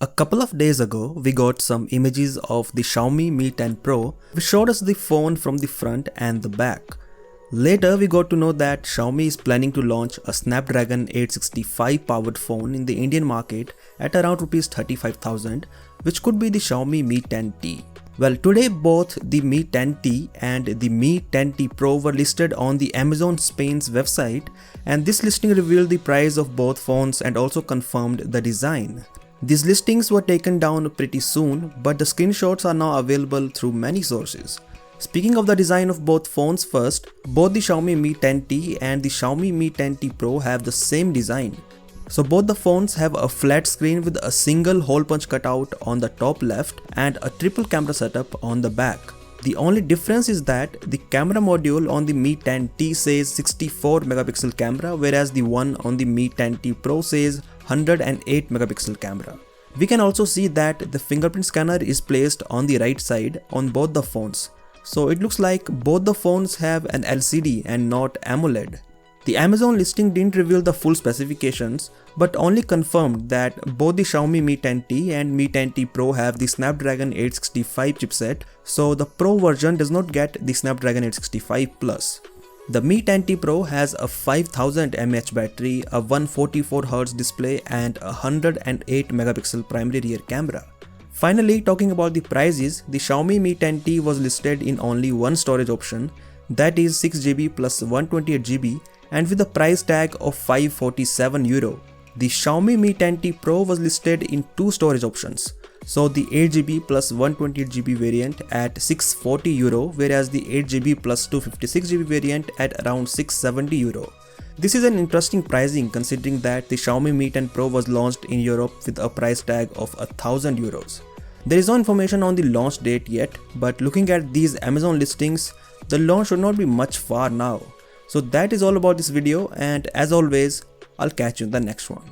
A couple of days ago, we got some images of the Xiaomi Mi 10 Pro, which showed us the phone from the front and the back. Later, we got to know that Xiaomi is planning to launch a Snapdragon 865 powered phone in the Indian market at around Rs 35,000, which could be the Xiaomi Mi 10T. Well, today both the Mi 10T and the Mi 10T Pro were listed on the Amazon Spain's website, and this listing revealed the price of both phones and also confirmed the design. These listings were taken down pretty soon, but the screenshots are now available through many sources. Speaking of the design of both phones first, both the Xiaomi Mi 10T and the Xiaomi Mi 10T Pro have the same design. So both the phones have a flat screen with a single hole punch cutout on the top left and a triple camera setup on the back. The only difference is that the camera module on the Mi 10T says 64 megapixel camera, whereas the one on the Mi 10T Pro says 108 megapixel camera. We can also see that the fingerprint scanner is placed on the right side on both the phones. So it looks like both the phones have an LCD and not AMOLED. The Amazon listing didn't reveal the full specifications, but only confirmed that both the Xiaomi Mi 10T and Mi 10T Pro have the Snapdragon 865 chipset, so the Pro version does not get the Snapdragon 865 Plus. The Mi 10T Pro has a 5000 mAh battery, a 144Hz display and a 108 megapixel primary rear camera. Finally, talking about the prices, the Xiaomi Mi 10T was listed in only one storage option, that is 6GB plus 128GB, and with a price tag of €547. The Xiaomi Mi 10T Pro was listed in two storage options, so the 8GB plus 128GB variant at €640, whereas the 8GB plus 256GB variant at around €670. This is an interesting pricing considering that the Xiaomi Mi 10 Pro was launched in Europe with a price tag of €1,000. There is no information on the launch date yet, but looking at these Amazon listings, the launch should not be much far now. So that is all about this video, and as always, I'll catch you in the next one.